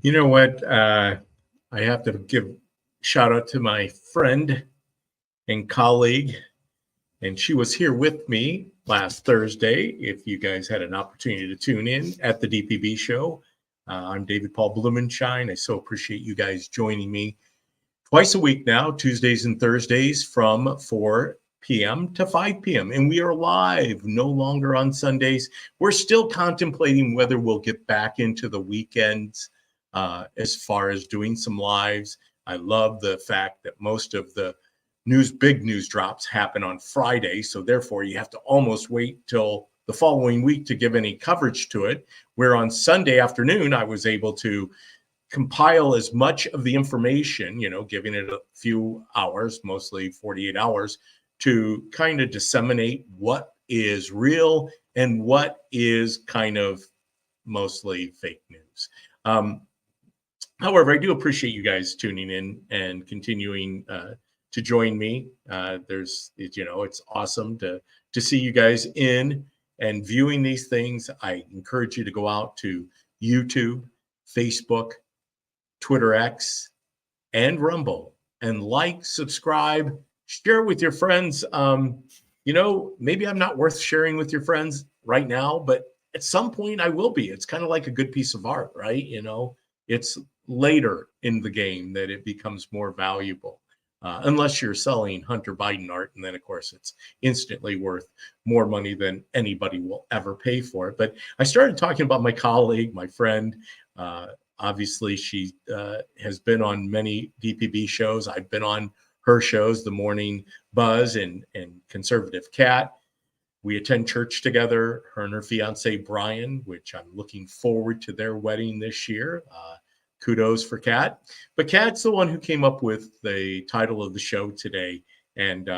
You know what? I have to give shout out to my friend and colleague, and she was here with me last Thursday. If you guys had an opportunity to tune in at the DPB Show, I'm David Paul Blumenshine. I so appreciate you guys joining me twice a week now, Tuesdays and Thursdays from 4 p.m. to 5 p.m. And we are live, no longer on Sundays. We're still contemplating whether we'll get back into the weekends as far as doing some lives. I love the fact that most of the big news drops happen on Friday. So therefore, you have to almost wait till the following week to give any coverage to it. Where on Sunday afternoon, I was able to compile as much of the information, giving it a few hours, mostly 48 hours, to kind of disseminate what is real and what is kind of mostly fake news. However, I do appreciate you guys tuning in and continuing to join me. It's awesome to see you guys in and viewing these things. I encourage you to go out to YouTube, Facebook, Twitter X, and Rumble, and like, subscribe, share with your friends. Maybe I'm not worth sharing with your friends right now, but at some point I will be. It's kind of like a good piece of art, right? It's later in the game that it becomes more valuable, unless you're selling Hunter Biden art, and then of course it's instantly worth more money than anybody will ever pay for it. But I started talking about my colleague, my friend. Obviously, she has been on many DPB shows. I've been on her shows, The Morning Buzz and Conservative Cat. We attend church together, her and her fiance, Brian, which I'm looking forward to their wedding this year. Kudos for Kat. But Kat's the one who came up with the title of the show today. And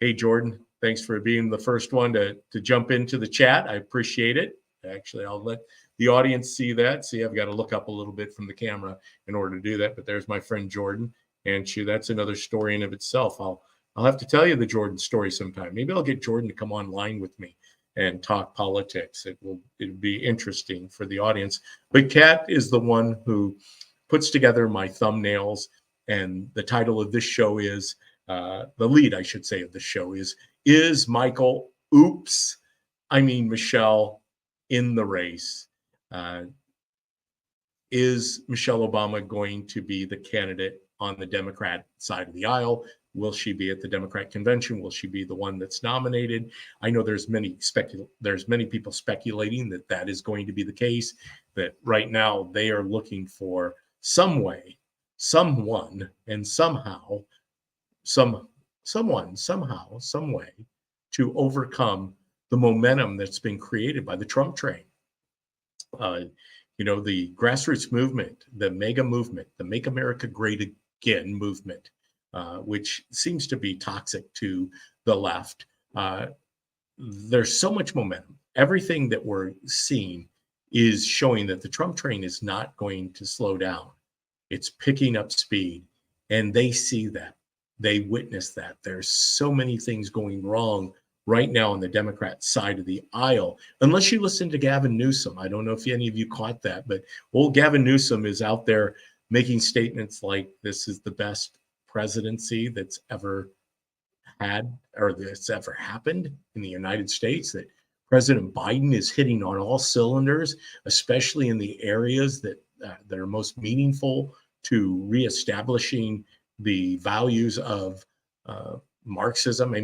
hey, Jordan, thanks for being the first one to jump into the chat. I appreciate it. Actually, I'll let the audience see that. See, I've got to look up a little bit from the camera in order to do that. But there's my friend Jordan. And that's another story in of itself. I'll have to tell you the Jordan story sometime. Maybe I'll get Jordan to come online with me and talk politics. It'll be interesting for the audience. But Kat is the one who puts together my thumbnails, and the title of this show is the lead, I should say, of the show is Michael Michelle in the race? Is Michelle Obama going to be the candidate on the Democrat side of the aisle? Will she be at the Democrat convention? Will she be the one that's nominated? I know there's many people speculating that is going to be the case, that right now they are looking for some way, someone, and somehow, some way to overcome the momentum that's been created by the Trump train. The grassroots movement, the mega movement, the Make America Great Again movement, which seems to be toxic to the left. There's so much momentum. Everything that we're seeing is showing that the Trump train is not going to slow down. It's picking up speed, and they see that. They witness that. There's so many things going wrong right now on the Democrat side of the aisle, unless you listen to Gavin Newsom. I don't know if any of you caught that, but old Gavin Newsom is out there making statements like this is the best presidency that's ever had or that's ever happened in the United States, that President Biden is hitting on all cylinders, especially in the areas that are most meaningful to reestablishing the values of Marxism.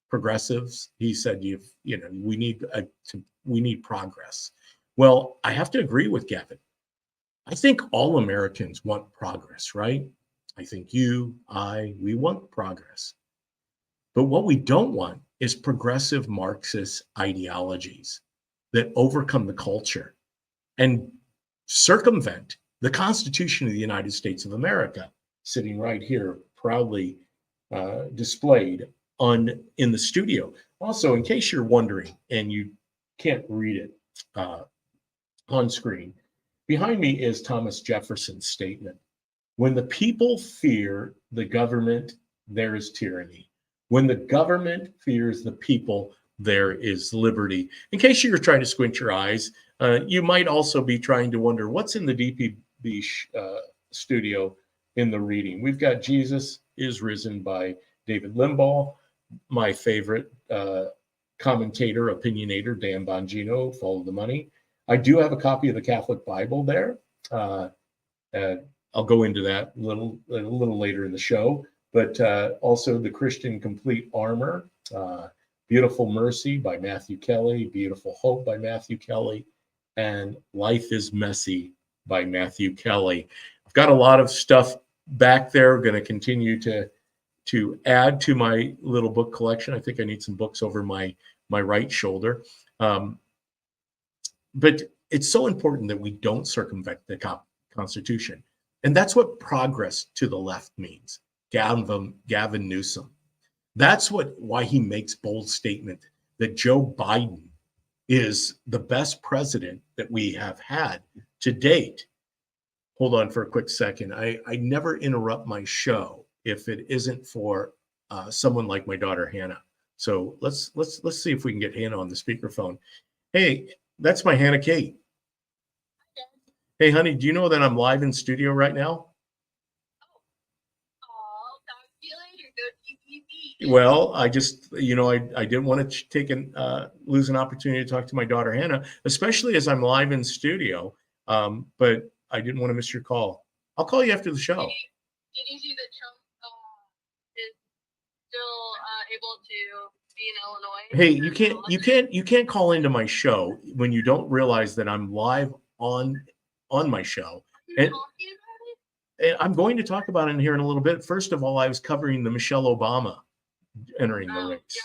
Progressives, he said, we need progress. Well, I have to agree with Gavin. I think all Americans want progress, right? I think we want progress. But what we don't want is progressive Marxist ideologies that overcome the culture and circumvent the Constitution of the United States of America, sitting right here, proudly displayed in the studio. Also, in case you're wondering and you can't read it on screen, behind me is Thomas Jefferson's statement. When the people fear the government, there is tyranny. When the government fears the people, there is liberty. In case you're trying to squint your eyes, you might also be trying to wonder what's in the studio in the reading. We've got Jesus is Risen by David Limbaugh, my favorite commentator, opinionator, Dan Bongino, Follow the Money. I do have a copy of the Catholic Bible there. I'll go into that a little later in the show, but also the Christian Complete Armor, Beautiful Mercy by Matthew Kelly, Beautiful Hope by Matthew Kelly, and Life is Messy by Matthew Kelly. I've got a lot of stuff back there. Going to continue to add to my little book collection. I think I need some books over my right shoulder. But it's so important that we don't circumvent the Constitution. And that's what progress to the left means. Gavin Newsom. That's why he makes bold statement that Joe Biden is the best president that we have had to date. Hold on for a quick second. I never interrupt my show if it isn't for someone like my daughter Hannah. So let's see if we can get Hannah on the speakerphone. Hey, that's my Hannah Kate. Hey, honey, do you know that I'm live in studio right now? Well, I just, I didn't want to lose an opportunity to talk to my daughter Hannah, especially as I'm live in studio. But I didn't want to miss your call. I'll call you after the show. Did you see that Trump is still able to be in Illinois? Hey, you can't call into my show when you don't realize that I'm live on my show. And I'm going to talk about it here in a little bit. First of all, I was covering the Michelle Obama entering the race. Yeah,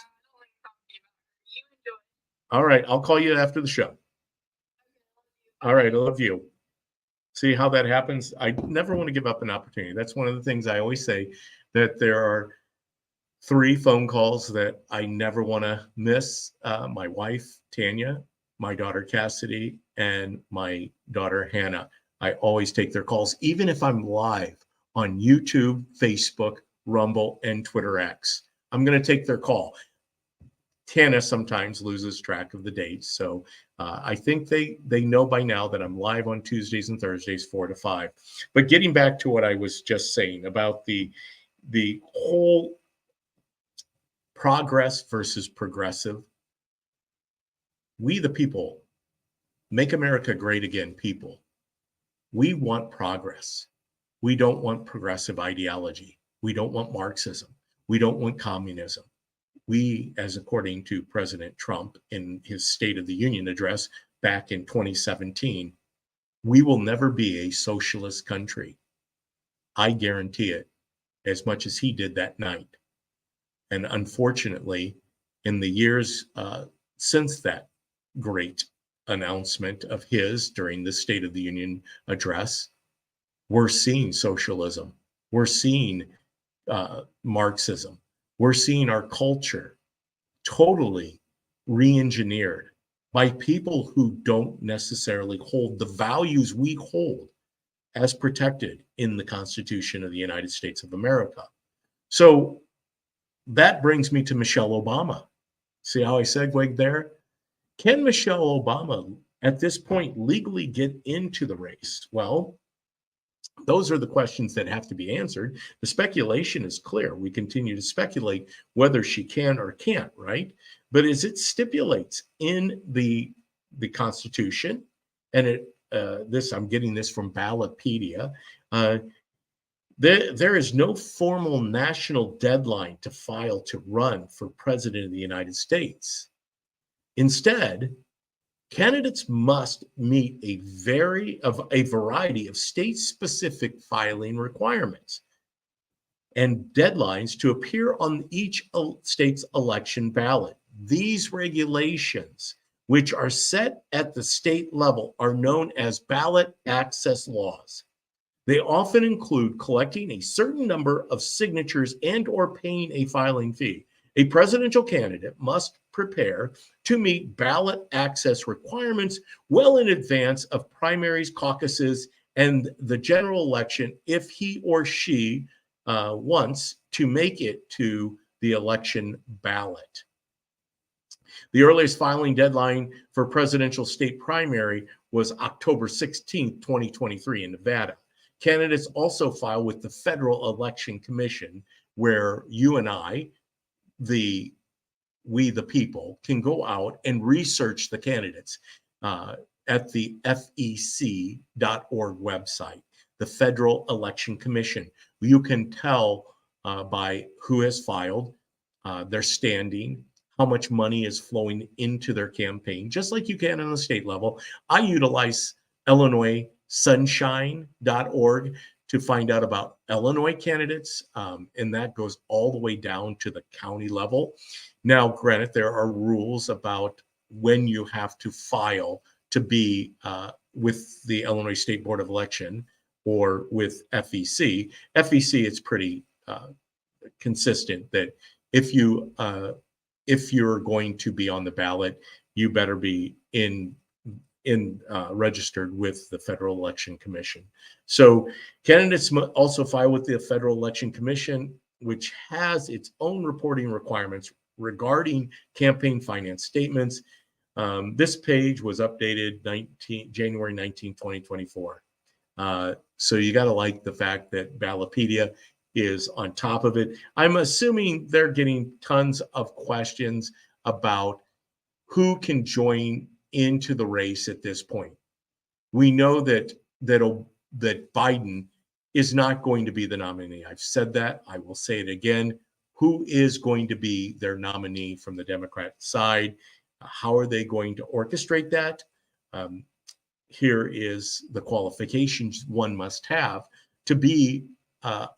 you enjoy it. All right, I'll call you after the show. All right, I love you. See how that happens? I never want to give up an opportunity. That's one of the things I always say, that there are 3 phone calls that I never want to miss. My wife, Tanya, my daughter, Cassidy, and my daughter, Hannah. I always take their calls, even if I'm live on YouTube, Facebook, Rumble, and Twitter X. I'm going to take their call. Tana sometimes loses track of the dates, so I think they know by now that I'm live on Tuesdays and Thursdays, 4 to 5. But getting back to what I was just saying about the whole progress versus progressive, we the people, make America great again people. We want progress. We don't want progressive ideology. We don't want Marxism. We don't want communism. We, as according to President Trump in his State of the Union address back in 2017, we will never be a socialist country. I guarantee it, as much as he did that night. And unfortunately, in the years since that great announcement of his during the State of the Union address, we're seeing socialism. We're seeing Marxism. We're seeing our culture totally re-engineered by people who don't necessarily hold the values we hold as protected in the Constitution of the United States of America. So that brings me to Michelle Obama. See how I segued there? Can Michelle Obama at this point legally get into the race? Well, those are the questions that have to be answered. The speculation is clear. We continue to speculate whether she can or can't, right? But as it stipulates in the Constitution, and I'm getting this from Ballotpedia, there is no formal national deadline to file to run for president of the United States. Instead, candidates must meet a variety of state-specific filing requirements and deadlines to appear on each state's election ballot. These regulations, which are set at the state level, are known as ballot access laws. They often include collecting a certain number of signatures and/or paying a filing fee. A presidential candidate must prepare to meet ballot access requirements well in advance of primaries, caucuses, and the general election if he or she wants to make it to the election ballot. The earliest filing deadline for presidential state primary was October 16th, 2023 in Nevada. Candidates also file with the Federal Election Commission, where you and I, we the people, can go out and research the candidates at the FEC.org website, the Federal Election Commission. You can tell by who has filed, their standing, how much money is flowing into their campaign, just like you can on the state level. I utilize Illinois Sunshine.org to find out about Illinois candidates, and that goes all the way down to the county level. Now, granted, there are rules about when you have to file to be with the Illinois State Board of Election or with FEC. FEC, it's pretty consistent that if you're going to be on the ballot, you better be registered with the Federal Election Commission. So candidates also file with the Federal Election Commission, which has its own reporting requirements regarding campaign finance statements. This page was updated January 19, 2024. So you got to like the fact that Ballotpedia is on top of it. I'm assuming they're getting tons of questions about who can join into the race at this point. We know that Biden is not going to be the nominee. I've said that. I will say it again. Who is going to be their nominee from the Democrat side? How are they going to orchestrate that? Here is the qualifications one must have to be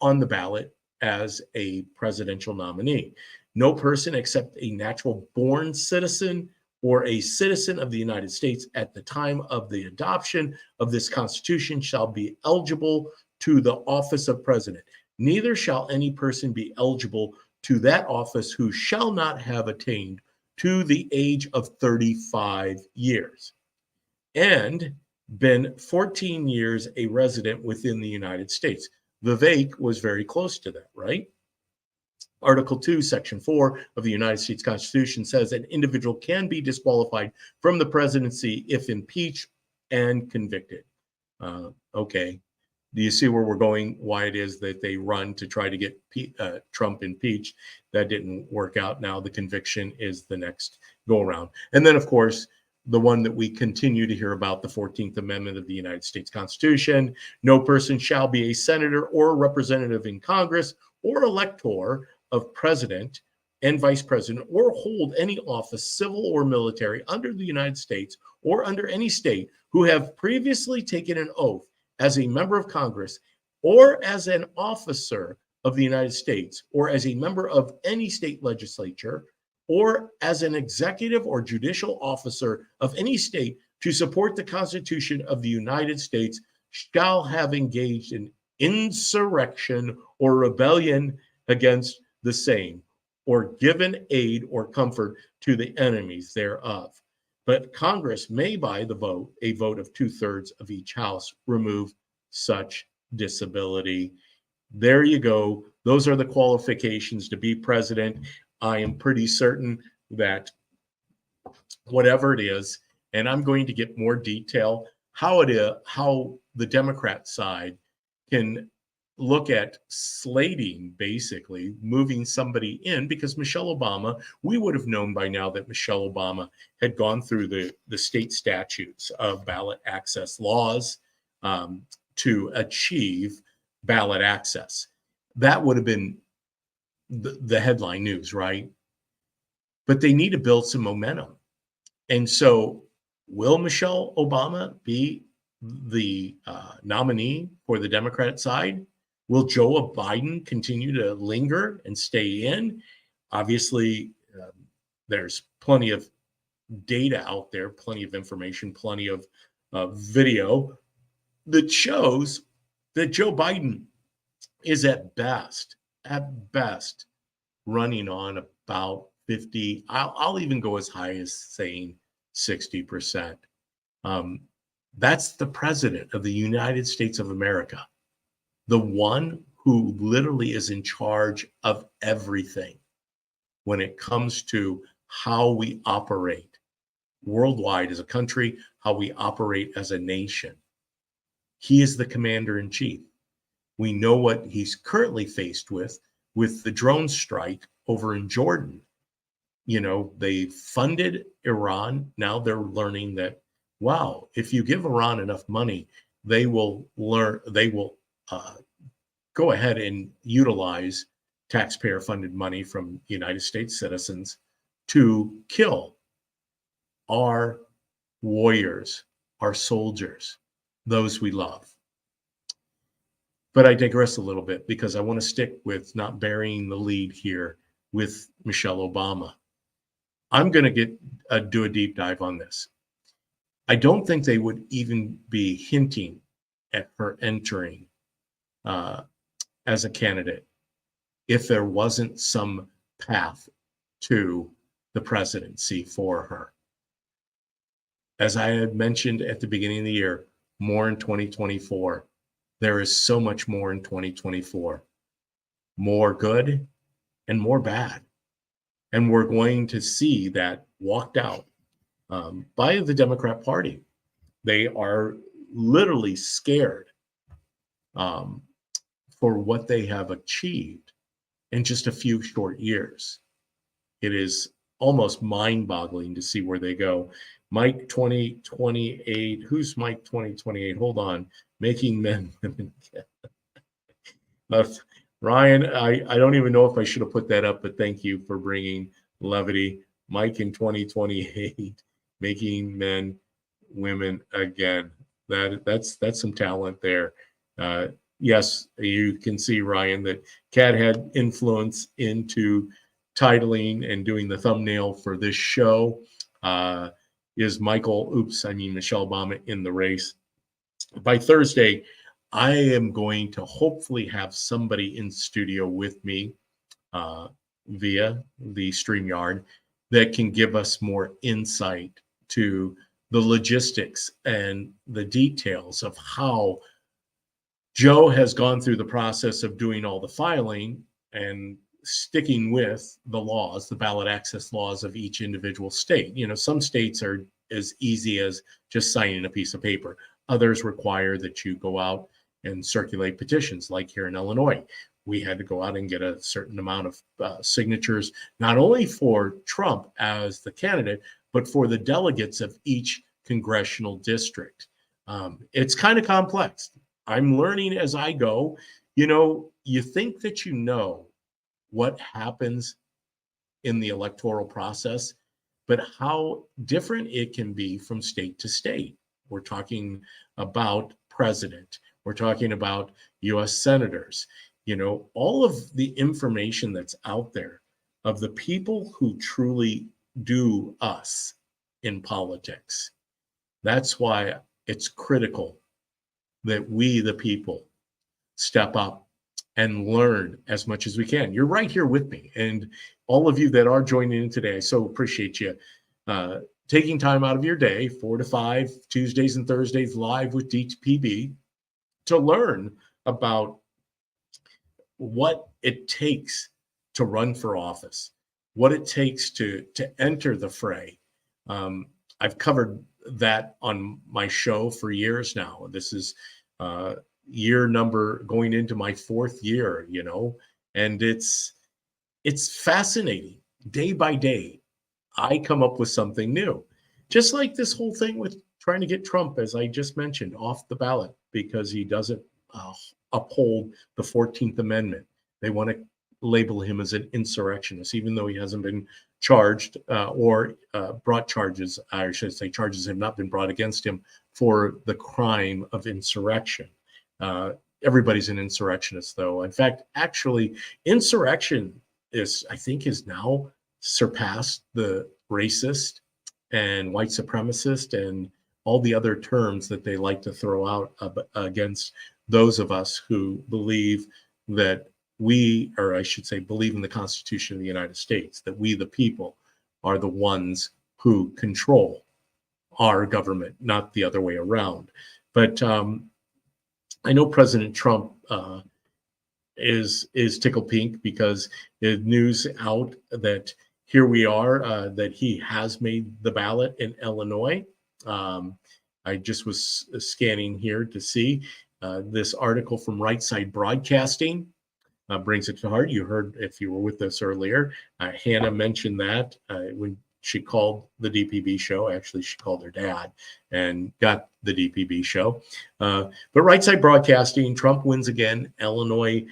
on the ballot as a presidential nominee. No person except a natural born citizen or a citizen of the United States at the time of the adoption of this Constitution shall be eligible to the office of president. Neither shall any person be eligible to that office who shall not have attained to the age of 35 years and been 14 years a resident within the United States. Vivek was very close to that, right? Article 2, Section 4 of the United States Constitution says an individual can be disqualified from the presidency if impeached and convicted. Okay. Do you see where we're going? Why it is that they run to try to get Trump impeached? That didn't work out. Now the conviction is the next go around. And then, of course, the one that we continue to hear about, the 14th Amendment of the United States Constitution. No person shall be a senator or representative in Congress or elector of president and vice president or hold any office, civil or military, under the United States or under any state who have previously taken an oath as a member of Congress or as an officer of the United States or as a member of any state legislature or as an executive or judicial officer of any state to support the Constitution of the United States shall have engaged in insurrection or rebellion against the same, or given aid or comfort to the enemies thereof. But Congress may, by a vote of 2/3 of each house, remove such disability. There you go. Those are the qualifications to be president. I am pretty certain that whatever it is, and I'm going to get more detail how the Democrat side can look at slating, basically moving somebody in, because Michelle Obama, we would have known by now that Michelle Obama had gone through the state statutes of ballot access laws to achieve ballot access. That would have been the headline news, right? But they need to build some momentum. And so will Michelle Obama be the nominee for the Democrat side? Will Joe Biden continue to linger and stay in? Obviously, there's plenty of data out there, plenty of information, plenty of video that shows that Joe Biden is at best, running on about 50. I'll even go as high as saying 60%. That's the president of the United States of America, the one who literally is in charge of everything when it comes to how we operate worldwide as a country, how we operate as a nation. He is the commander in chief. We know what he's currently faced with the drone strike over in Jordan. You know, they funded Iran. Now they're learning that, wow, if you give Iran enough money, they will go ahead and utilize taxpayer funded money from United States citizens to kill our warriors, our soldiers, those we love. But I digress a little bit because I want to stick with not burying the lead here with Michelle Obama. I'm going to do a deep dive on this. I don't think they would even be hinting at her entering as a candidate if there wasn't some path to the presidency for her. As I had mentioned at the beginning of the year, more in 2024. There is so much more in 2024. More good and more bad. And we're going to see that walked out by the Democrat Party. They are literally scared for what they have achieved in just a few short years. It is almost mind-boggling to see where they go. Mike 2028, who's Mike 2028? Hold on. Making men women. Ryan, I don't even know if I should have put that up, but thank you for bringing levity. Mike in 2028, making men women again. That's some talent there. Yes, you can see, Ryan, that Kat had influence into titling and doing the thumbnail for this show. Is Michelle Obama in the race? By Thursday, I am going to hopefully have somebody in studio with me via the StreamYard that can give us more insight to the logistics and the details of how Joe has gone through the process of doing all the filing and sticking with the laws, the ballot access laws of each individual state. You know, some states are as easy as just signing a piece of paper. Others require that you go out and circulate petitions, like here in Illinois. We had to go out and get a certain amount of signatures, not only for Trump as the candidate, but for the delegates of each congressional district. It's kind of complex. I'm learning as I go. You know, you think that you know what happens in the electoral process, but how different it can be from state to state. We're talking about president. We're talking about U.S. senators. You know, all of the information that's out there of the people who truly do us in politics. That's why it's critical that we, the people, step up and learn as much as we can. You're right here with me. And all of you that are joining in today, I so appreciate you taking time out of your day, 4 to 5, Tuesdays and Thursdays, live with DPB, to learn about what it takes to run for office, what it takes to enter the fray. I've covered that on my show for years now. This is year number going into my 4th year, you know, and it's fascinating. Day by day, I come up with something new. Just like this whole thing with trying to get Trump, as I just mentioned, off the ballot because he doesn't uphold the 14th Amendment. They want to label him as an insurrectionist, even though he hasn't been charged or brought charges. I should say charges have not been brought against him for the crime of insurrection. Everybody's an insurrectionist, though. In fact, actually, insurrection I think is now surpassed the racist and white supremacist and all the other terms that they like to throw out against those of us who believe that believe in the Constitution of the United States, that we, the people, are the ones who control our government, not the other way around. But I know President Trump is tickled pink because the news out that here we are, that he has made the ballot in Illinois. I just was scanning here to see this article from Right Side Broadcasting. Brings it to heart. You heard, if you were with us earlier, Hannah mentioned that when she called the DPB show. Actually, she called her dad and got the DPB show. But Right Side Broadcasting, Trump wins again. Illinois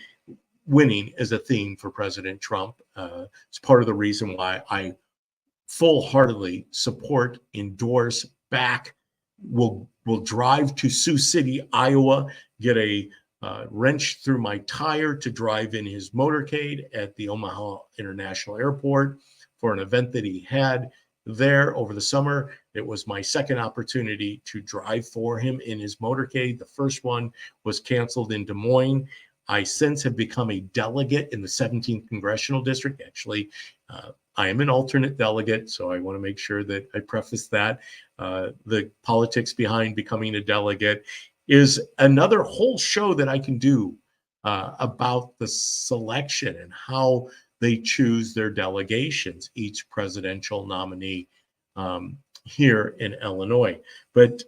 winning is a theme for President Trump. It's part of the reason why I full-heartedly support, endorse, back, will drive to Sioux City, Iowa, get a wrench through my tire to drive in his motorcade at the Omaha International Airport for an event that he had there over the summer. It was my second opportunity to drive for him in his motorcade. The first one was canceled in Des Moines. I since have become a delegate in the 17th Congressional District. Actually, I am an alternate delegate, so I want to make sure that I preface that. The politics behind becoming a delegate is another whole show that I can do about the selection and how they choose their delegations, each presidential nominee here in Illinois. But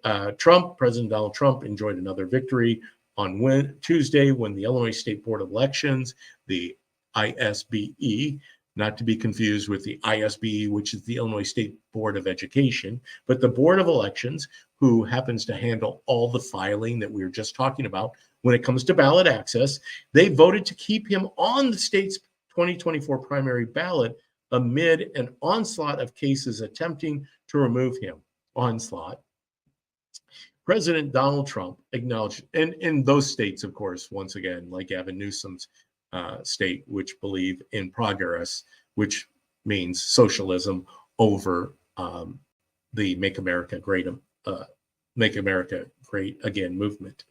President Donald Trump enjoyed another victory on Tuesday when the Illinois State Board of Elections, the ISBE, not to be confused with the ISBE, which is the Illinois State Board of Education, but the Board of Elections, who happens to handle all the filing that we were just talking about when it comes to ballot access, they voted to keep him on the state's 2024 primary ballot amid an onslaught of cases attempting to remove him. Onslaught. President Donald Trump acknowledged, and in those states, of course, once again, like Gavin Newsom's state, which believe in progress, which means socialism over the Make America Great Again movement.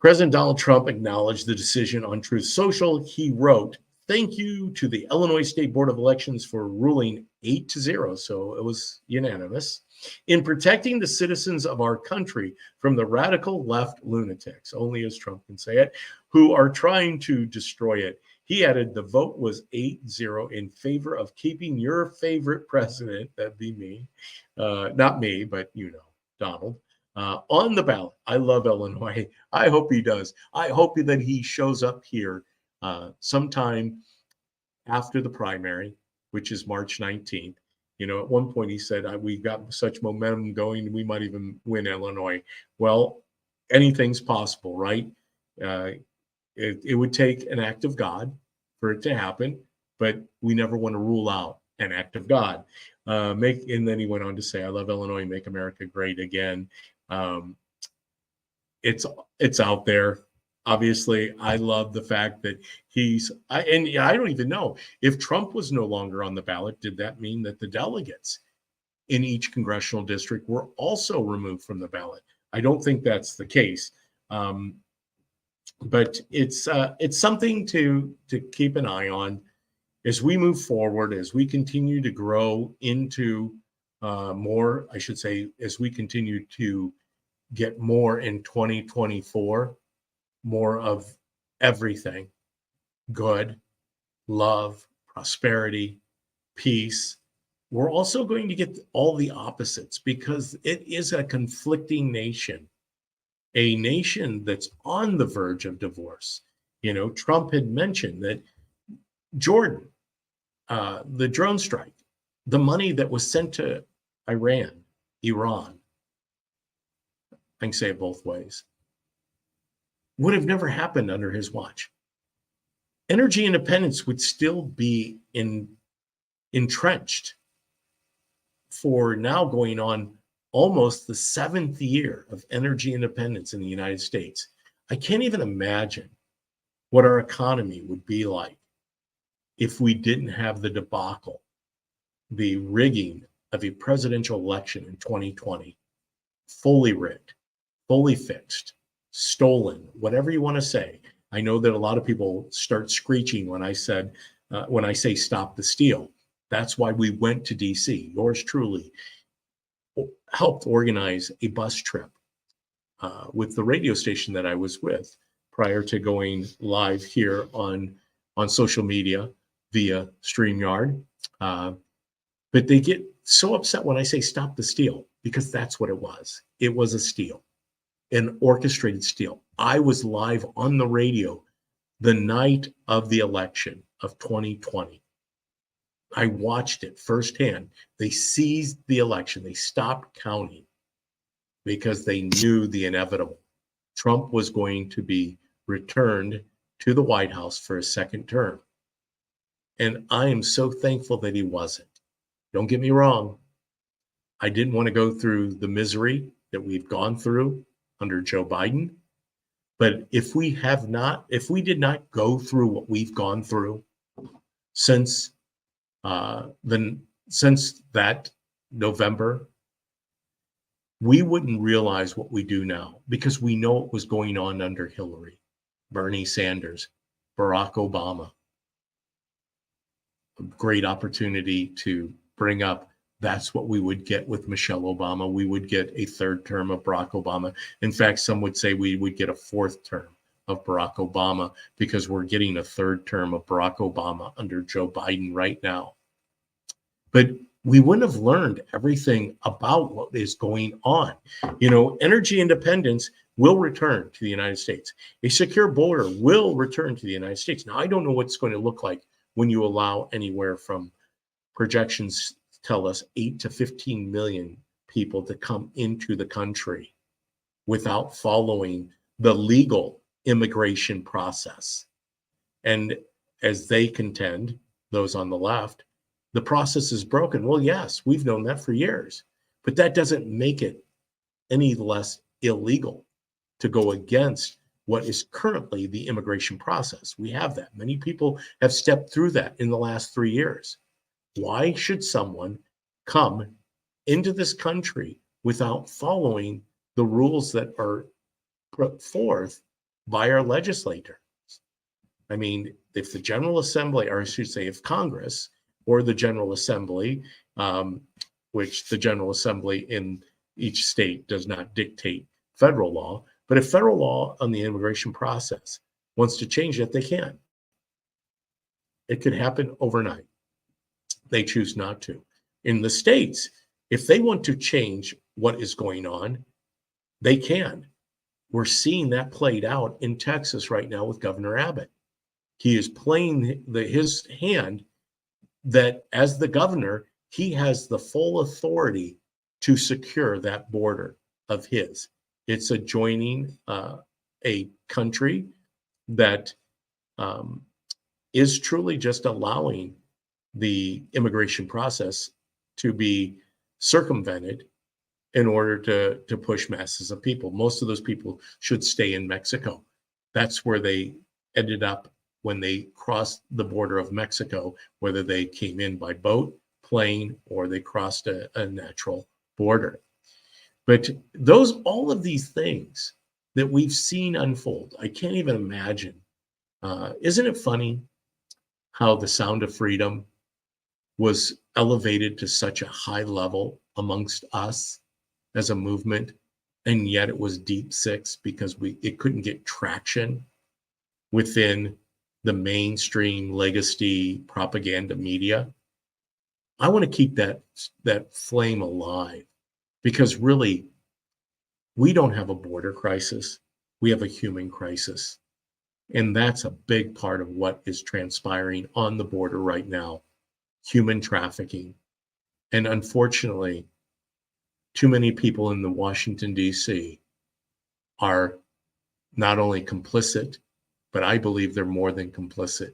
President Donald Trump acknowledged the decision on Truth Social. He wrote, "Thank you to the Illinois State Board of Elections for ruling 8-0, so it was unanimous, in protecting the citizens of our country from the radical left lunatics," only as Trump can say it, "who are trying to destroy it." He added, "The vote was 8-0 in favor of keeping your favorite president," that'd be me, not me, but you know, Donald, on the ballot. I love Illinois. I hope he does. I hope that he shows up here sometime after the primary, which is March 19th. You know, at one point he said, "We've got such momentum going, we might even win Illinois." Well, anything's possible, right? It would take an act of God for it to happen, but we never want to rule out an act of God. And then he went on to say, "I love Illinois, make America great again." It's out there. Obviously, I love the fact that I don't even know if Trump was no longer on the ballot. Did that mean that the delegates in each congressional district were also removed from the ballot? I don't think that's the case. But it's something to keep an eye on as we move forward, as we continue to grow into more, I should say, as we continue to get more in 2024. More of everything: good, love, prosperity, peace. We're also going to get all the opposites because it is a conflicting nation, a nation that's on the verge of divorce. You know, Trump had mentioned that Jordan, the drone strike, the money that was sent to Iran, I can say it both ways, would have never happened under his watch. Energy independence would still be entrenched for now going on almost the 7th year of energy independence in the United States. I can't even imagine what our economy would be like if we didn't have the debacle, the rigging of a presidential election in 2020, fully rigged, fully fixed, stolen, whatever you want to say. I know that a lot of people start screeching when I say stop the steal. That's why we went to DC. Yours truly helped organize a bus trip with the radio station that I was with prior to going live here on social media via StreamYard. But they get so upset when I say stop the steal, because that's what it was. It was a steal, an orchestrated steal. I was live on the radio the night of the election of 2020. I watched it firsthand. They seized the election. They stopped counting because they knew the inevitable. Trump was going to be returned to the White House for a second term. And I am so thankful that he wasn't. Don't get me wrong. I didn't want to go through the misery that we've gone through under Joe Biden. But if we did not go through what we've gone through since that November, we wouldn't realize what we do now, because we know what was going on under Hillary, Bernie Sanders, Barack Obama. A great opportunity to bring up, that's what we would get with Michelle Obama. We would get a third term of Barack Obama. In fact, some would say we would get a fourth term of Barack Obama, because we're getting a third term of Barack Obama under Joe Biden right now. But we wouldn't have learned everything about what is going on. Energy independence will return to the United States. A secure border will return to the United States. Now, I don't know what it's going to look like when you allow anywhere from, projections tell us, 8 to 15 million people to come into the country without following the legal immigration process. And as they contend, those on the left, the process is broken. Well, yes, we've known that for years, but that doesn't make it any less illegal to go against what is currently the immigration process. We have that. Many people have stepped through that in the last 3 years. Why should someone come into this country without following the rules that are put forth by our legislators? I mean, if the General Assembly, or I should say, if Congress or the General Assembly, which the General Assembly in each state does not dictate federal law, but if federal law on the immigration process wants to change it, they can. It could happen overnight. They choose not to. In the states, if they want to change what is going on, they can. We're seeing that played out in Texas right now with Governor Abbott. He is playing his hand that as the governor, he has the full authority to secure that border of his. It's adjoining a country that is truly just allowing the immigration process to be circumvented in order to push masses of people. Most of those people should stay in Mexico. That's where they ended up when they crossed the border of Mexico, whether they came in by boat, plane, or they crossed a natural border. But all of these things that we've seen unfold, I can't even imagine. Isn't it funny how the Sound of Freedom was elevated to such a high level amongst us as a movement, and yet it was deep six because it couldn't get traction within the mainstream legacy propaganda media? I want to keep that flame alive, because really, we don't have a border crisis. We have a human crisis. And that's a big part of what is transpiring on the border right now. Human trafficking. And unfortunately, too many people in the Washington, D.C. are not only complicit, but I believe they're more than complicit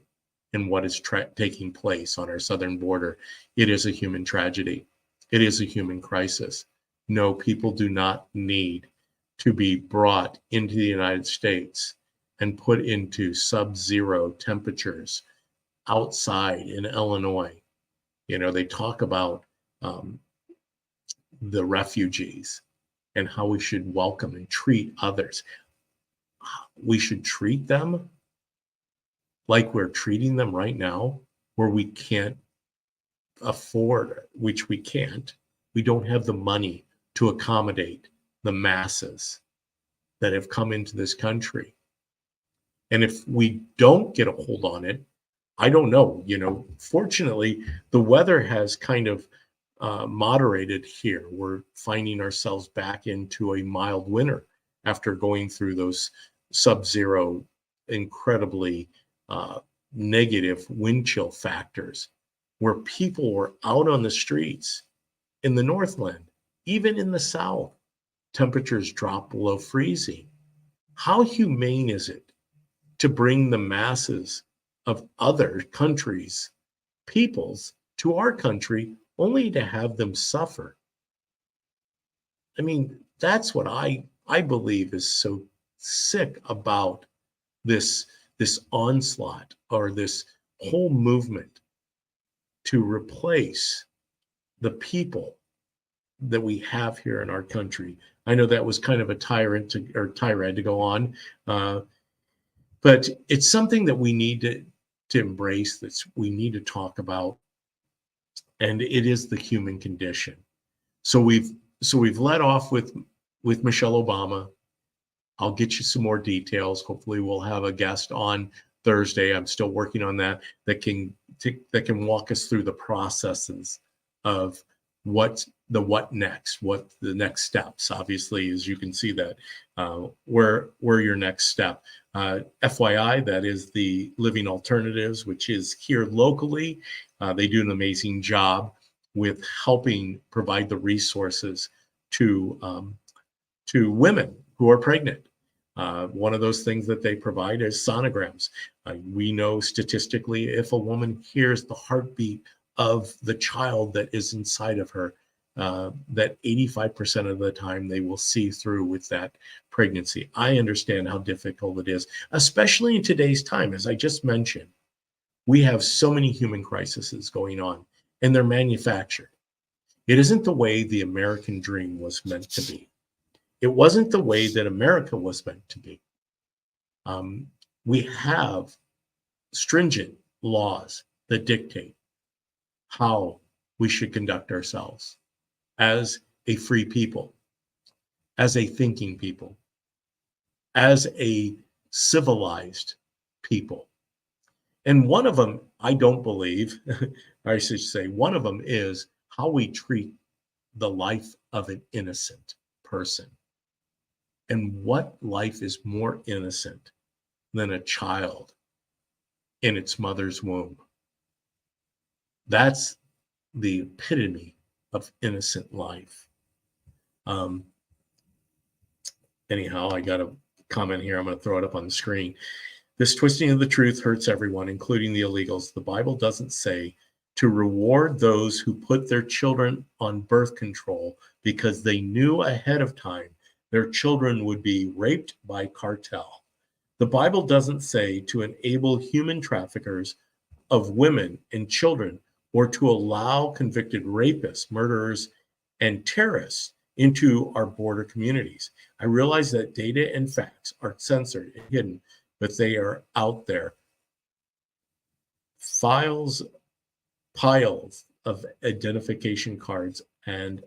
in what is taking place on our southern border. It is a human tragedy. It is a human crisis. No, people do not need to be brought into the United States and put into sub-zero temperatures outside in Illinois. They talk about the refugees and how we should welcome and treat others. We should treat them like we're treating them right now, where we can't afford, which we can't. We don't have the money to accommodate the masses that have come into this country. And if we don't get a hold on it, I don't know. Fortunately, the weather has kind of moderated here. We're finding ourselves back into a mild winter after going through those sub-zero, incredibly negative wind chill factors, where people were out on the streets in the Northland, even in the South. Temperatures drop below freezing. How humane is it to bring the masses of other countries, peoples, to our country only to have them suffer? I mean, that's what I believe is so sick about this onslaught, or this whole movement to replace the people that we have here in our country. I know that was kind of a tirade to go on, but it's something that we need to embrace, that we need to talk about, and it is the human condition. So we've led off with Michelle Obama. I'll get you some more details. Hopefully, we'll have a guest on Thursday. I'm still working on that can walk us through the processes of what next, what the next steps. Obviously, as you can see that where your next step. FYI, that is the Living Alternatives, which is here locally. They do an amazing job with helping provide the resources to women who are pregnant. One of those things that they provide is sonograms. We know statistically, if a woman hears the heartbeat of the child that is inside of her, that 85% of the time they will see through with that pregnancy. I understand how difficult it is, especially in today's time. As I just mentioned, we have so many human crises going on, and they're manufactured. It isn't the way the American dream was meant to be. It wasn't the way that America was meant to be. We have stringent laws that dictate how we should conduct ourselves as a free people, as a thinking people, as a civilized people. And one of them, I don't believe, or I should say, one of them is how we treat the life of an innocent person. And what life is more innocent than a child in its mother's womb? That's the epitome of innocent life. Anyhow, I got a comment here. I'm going to throw it up on the screen. This twisting of the truth hurts everyone, including the illegals. The Bible doesn't say to reward those who put their children on birth control because they knew ahead of time their children would be raped by cartel. The Bible doesn't say to enable human traffickers of women and children, or to allow convicted rapists, murderers, and terrorists into our border communities. I realize that data and facts are censored and hidden, but they are out there. Piles of identification cards and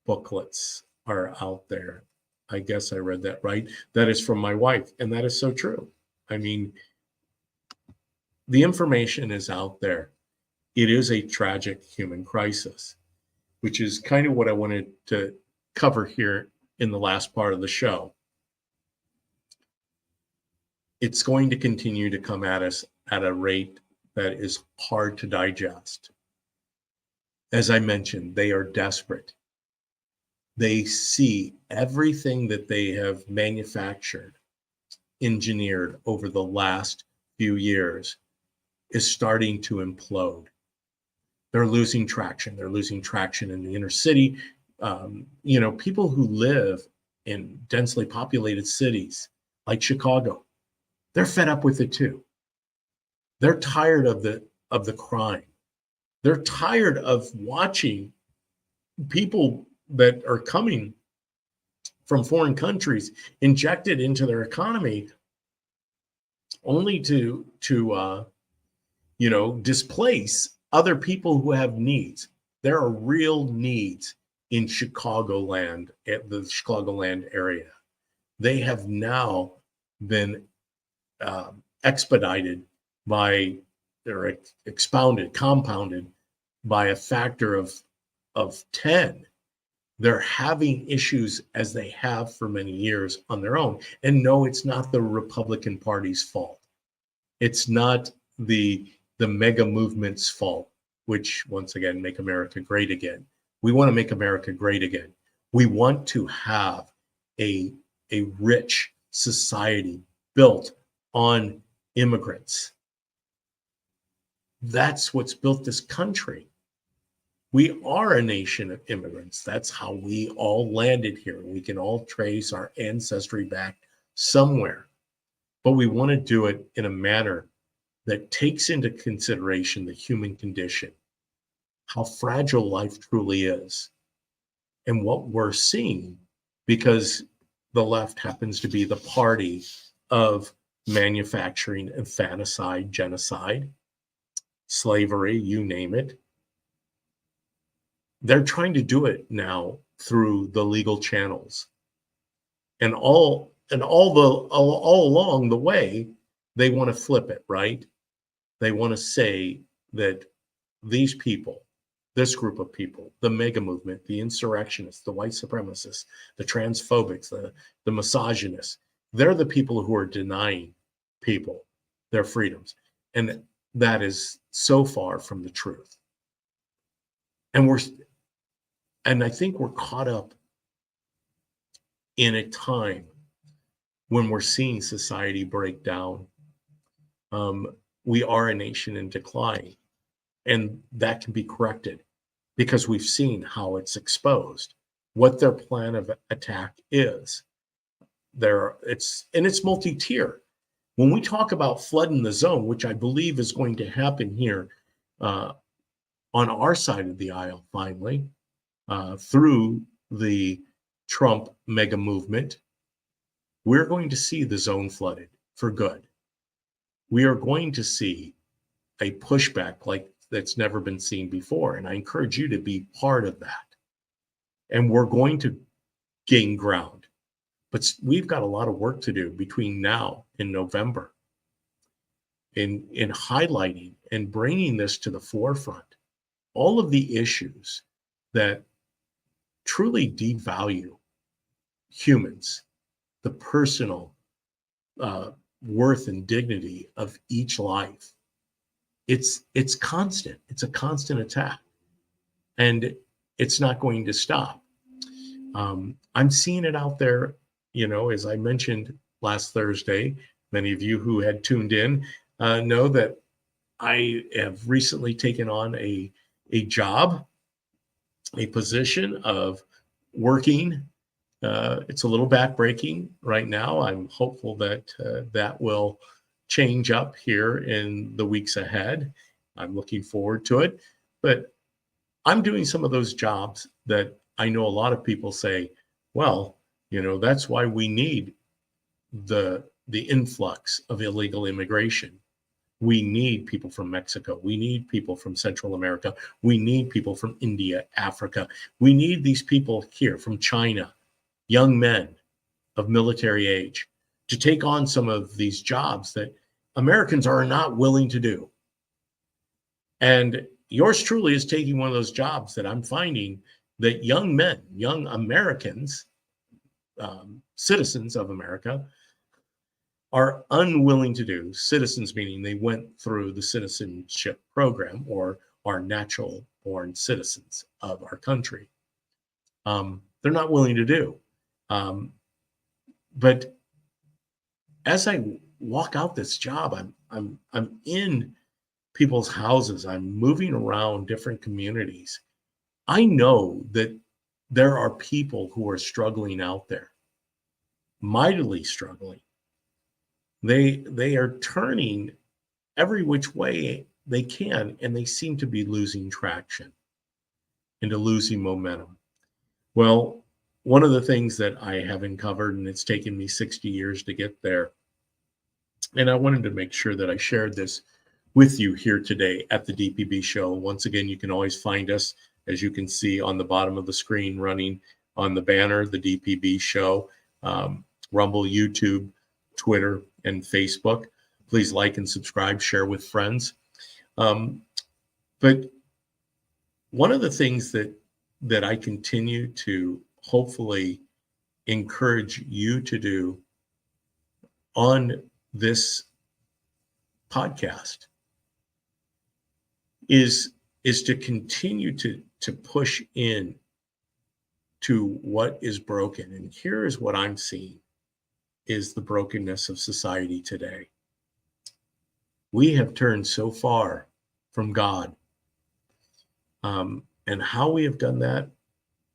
booklets are out there. I guess I read that right. That is from my wife, and that is so true. I mean, the information is out there. It is a tragic human crisis, which is kind of what I wanted to cover here in the last part of the show. It's going to continue to come at us at a rate that is hard to digest. As I mentioned, they are desperate. They see everything that they have manufactured, engineered over the last few years is starting to implode. They're losing traction. They're losing traction in the inner city. People who live in densely populated cities like Chicago, they're fed up with it too. They're tired of the crime. They're tired of watching people that are coming from foreign countries injected into their economy only to displace other people who have needs. There are real needs in Chicagoland, at the Chicagoland area. They have now been expedited by they're expounded, compounded by a factor of 10. They're having issues as they have for many years on their own. And no, it's not the Republican Party's fault. It's not the mega movement's fault, which once again make America great again. We want to make America great again. We want to have a rich society built on immigrants. That's what's built this country. We are a nation of immigrants. That's how we all landed here. We can all trace our ancestry back somewhere, but we want to do it in a manner that takes into consideration the human condition, how fragile life truly is, and what we're seeing, because the left happens to be the party of manufacturing infanticide, genocide, slavery, you name it. They're trying to do it now through the legal channels. And all along the way, they want to flip it, right? They want to say that these people, this group of people, the mega movement, the insurrectionists, the white supremacists, the transphobics, the misogynists, they're the people who are denying people their freedoms. And that is so far from the truth. And I think we're caught up in a time when we're seeing society break down. We are a nation in decline, and that can be corrected because we've seen how it's exposed, what their plan of attack is. It's multi-tier. When we talk about flooding the zone, which I believe is going to happen here on our side of the aisle finally, through the Trump mega movement, we're going to see the zone flooded for good. We are going to see a pushback like that's never been seen before. And I encourage you to be part of that. And we're going to gain ground. But we've got a lot of work to do between now and November in highlighting and bringing this to the forefront. All of the issues that truly devalue humans, the personal worth and dignity of each life. It's constant. It's a constant attack, and it's not going to stop. I'm seeing it out there, as I mentioned last Thursday. Many of you who had tuned in know that I have recently taken on a job, a position of working. It's a little backbreaking right now. I'm hopeful that that will change up here in the weeks ahead. I'm looking forward to it. But I'm doing some of those jobs that I know a lot of people say, well, that's why we need the influx of illegal immigration. We need people from Mexico. We need people from Central America. We need people from India, Africa. We need these people here from China, young men of military age, to take on some of these jobs that Americans are not willing to do. And yours truly is taking one of those jobs that I'm finding that young men, young Americans, citizens of America, are unwilling to do. Citizens meaning they went through the citizenship program or are natural born citizens of our country. They're not willing to do. But as I walk out this job, I'm in people's houses. I'm moving around different communities. I know that there are people who are struggling out there, mightily struggling. They are turning every which way they can, and they seem to be losing traction and to losing momentum. Well, one of the things that I have uncovered, and it's taken me 60 years to get there, and I wanted to make sure that I shared this with you here today at the DPB Show. Once again, you can always find us, as you can see on the bottom of the screen running on the banner, the DPB Show, Rumble, YouTube, Twitter, and Facebook. Please like and subscribe, share with friends. But one of the things that I continue to hopefully encourage you to do on this podcast is to continue to push in to what is broken. And here is what I'm seeing is the brokenness of society today. We have turned so far from God. And how we have done that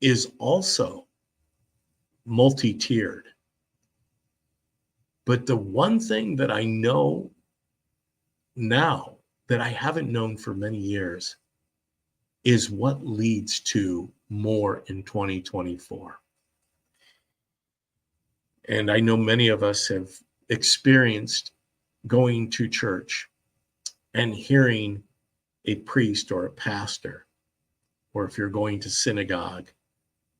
is also multi-tiered. But the one thing that I know now that I haven't known for many years is what leads to more in 2024. And I know many of us have experienced going to church and hearing a priest or a pastor, or if you're going to synagogue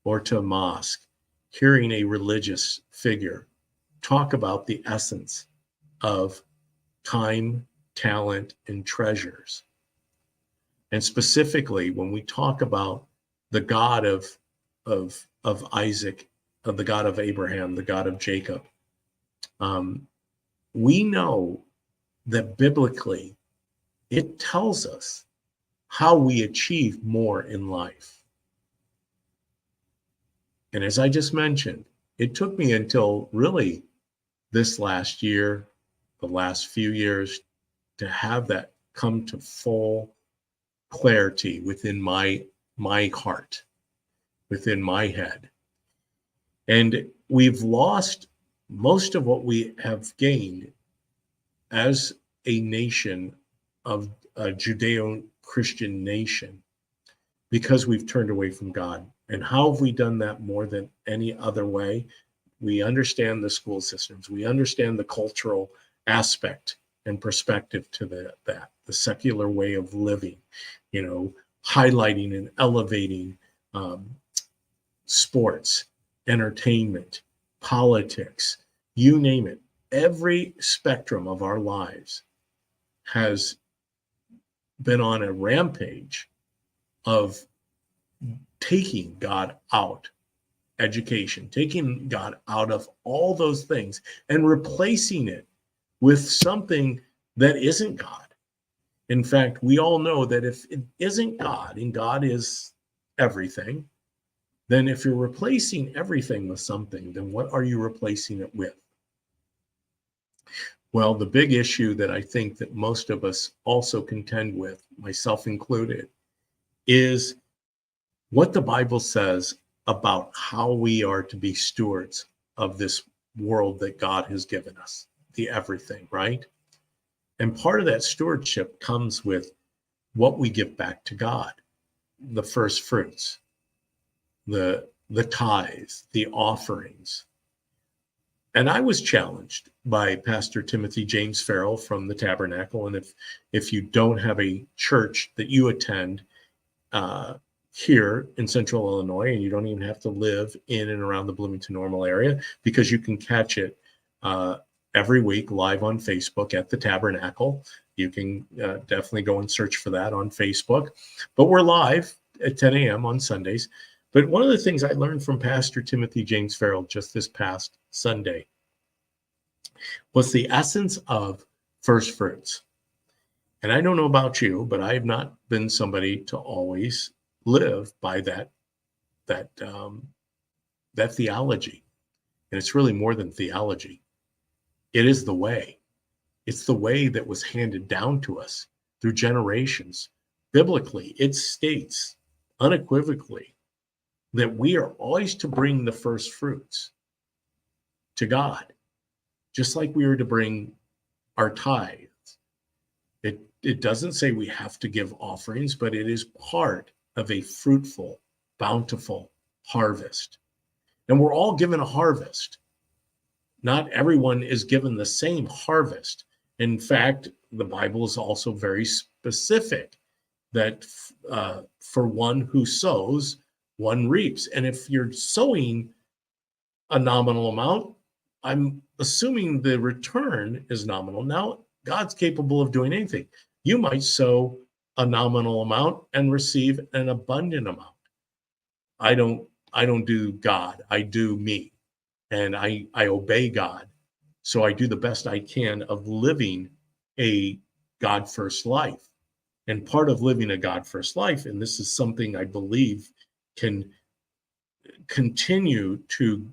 or to a mosque, hearing a religious figure talk about the essence of time, talent, and treasures. And specifically, when we talk about the God of Isaac, of the God of Abraham, the God of Jacob, we know that biblically it tells us how we achieve more in life. And as I just mentioned, it took me until really this last year, the last few years, to have that come to full clarity within my heart, within my head. And we've lost most of what we have gained as a nation, of a Judeo-Christian nation, because we've turned away from God. And how have we done that more than any other way? We understand the school systems. We understand the cultural aspect and perspective to the secular way of living, highlighting and elevating sports, entertainment, politics, you name it. Every spectrum of our lives has been on a rampage of taking God out, education, taking God out of all those things and replacing it with something that isn't God. In fact, we all know that if it isn't God, and God is everything, then if you're replacing everything with something, then what are you replacing it with? Well, the big issue that I think that most of us also contend with, myself included, is what the Bible says about how we are to be stewards of this world that God has given us, the everything, right? And part of that stewardship comes with what we give back to God, the first fruits, the tithes, the offerings. And I was challenged by Pastor Timothy James Farrell from the Tabernacle. And if you don't have a church that you attend here in Central Illinois, and you don't even have to live in and around the Bloomington-Normal area, because you can catch it every week live on Facebook at the Tabernacle. You can definitely go and search for that on Facebook. But we're live at 10 a.m. on Sundays. But one of the things I learned from Pastor Timothy James Farrell just this past Sunday was the essence of first fruits. And I don't know about you, but I have not been somebody to always live by that theology. And it's really more than theology. It is the way. It's the way that was handed down to us through generations. Biblically, it states unequivocally that we are always to bring the first fruits to God, just like we are to bring our tithes. It doesn't say we have to give offerings, but it is part of a fruitful, bountiful harvest. And we're all given a harvest. Not everyone is given the same harvest. In fact, the Bible is also very specific that for one who sows, one reaps. And if you're sowing a nominal amount, I'm assuming the return is nominal. Now, God's capable of doing anything. You might sow a nominal amount and receive an abundant amount. I don't do God. I do me. And I obey God. So I do the best I can of living a God first life. And part of living a God first life, and this is something I believe can continue to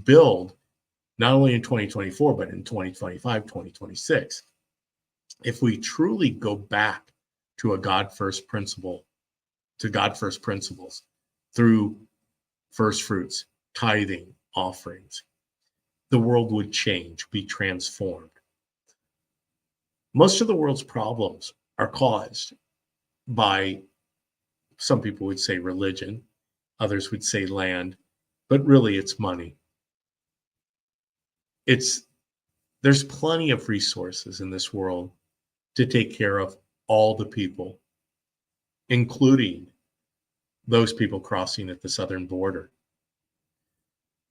build not only in 2024, but in 2025, 2026. If we truly go back to a God first principle, to God first principles through first fruits, tithing, offerings, the world would change, be transformed. Most of the world's problems are caused by, some people would say religion, others would say land, but really it's money. There's plenty of resources in this world to take care of all the people, including those people crossing at the southern border.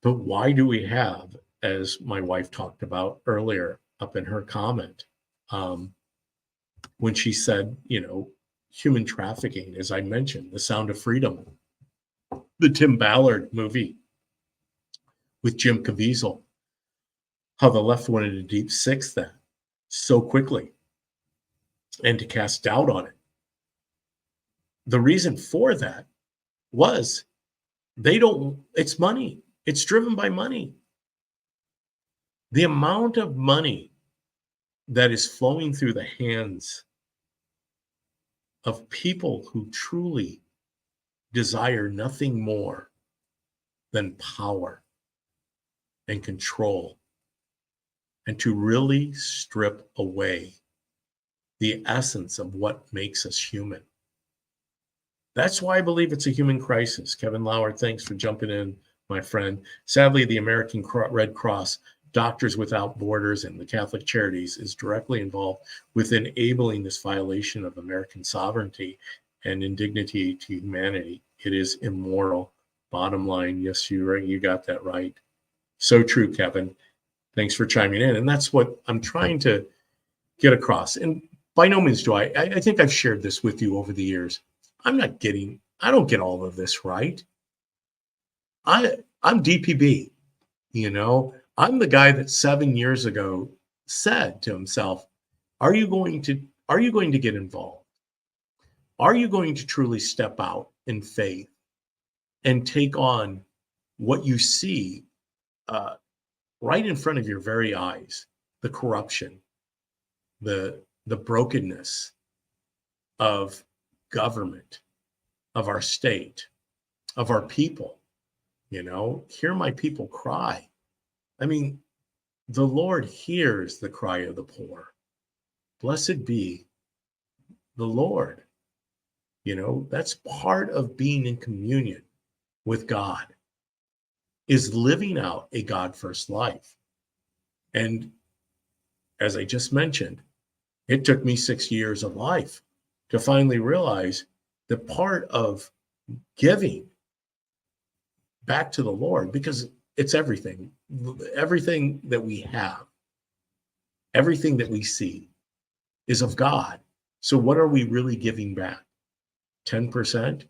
But why do we have, as my wife talked about earlier up in her comment, when she said, human trafficking, as I mentioned, The Sound of Freedom, the Tim Ballard movie with Jim Caviezel, how the left wanted to deep six that so quickly and to cast doubt on it. The reason for that was it's money. It's driven by money. The amount of money that is flowing through the hands of people who truly desire nothing more than power and control, and to really strip away the essence of what makes us human. That's why I believe it's a human crisis. Kevin Lauer, thanks for jumping in, my friend. Sadly, the American Red Cross, Doctors Without Borders, and the Catholic Charities is directly involved with enabling this violation of American sovereignty and indignity to humanity. It is immoral. Bottom line, yes, you got that right. So true, Kevin. Thanks for chiming in. And that's what I'm trying to get across. And by no means do I think I've shared this with you over the years. I don't get all of this right. I'm DPB, I'm the guy that 7 years ago said to himself, are you going to get involved? Are you going to truly step out in faith and take on what you see right in front of your very eyes, the corruption, the brokenness of government, of our state, of our people? Hear my people cry. I mean, the Lord hears the cry of the poor. Blessed be the Lord. That's part of being in communion with God, is living out a God first life. And as I just mentioned, it took me 6 years of life to finally realize that part of giving back to the Lord, because it's everything that we have, everything that we see is of God. So what are we really giving back? 10%?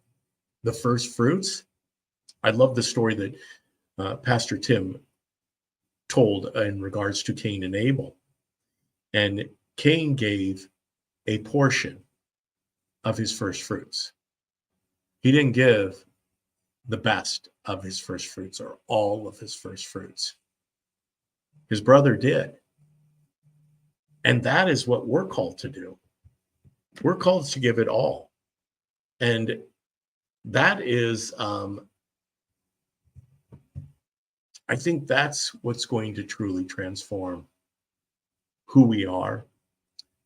The first fruits? I love the story that Pastor Tim told in regards to Cain and Abel. And Cain gave a portion of his first fruits. He didn't give the best of his first fruits or all of his first fruits. His brother did. And that is what we're called to do. We're called to give it all. And that is, I think that's what's going to truly transform who we are,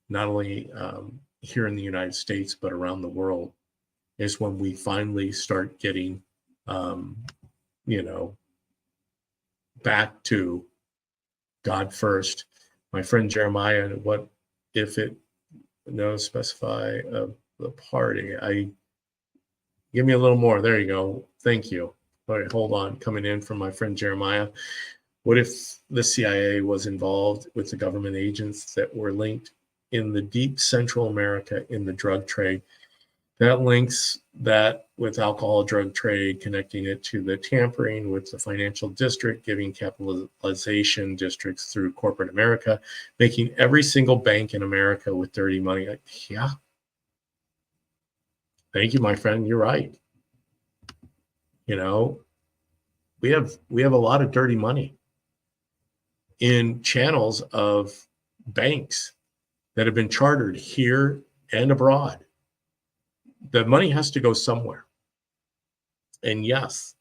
not only here in the United States, but around the world, is when we finally start getting, back to God first. My friend Jeremiah, what if it specify the party? Give me a little more. There you go. Thank you. All right, hold on. Coming in from my friend Jeremiah. What if the CIA was involved with the government agents that were linked in the deep Central America in the drug trade. That links that with alcohol drug trade, connecting it to the tampering with the financial district, giving capitalization districts through corporate America, making every single bank in America with dirty money. Like, yeah. Thank you, my friend. You're right. You know, we have a lot of dirty money in channels of banks that have been chartered here and abroad. The money has to go somewhere. And yes,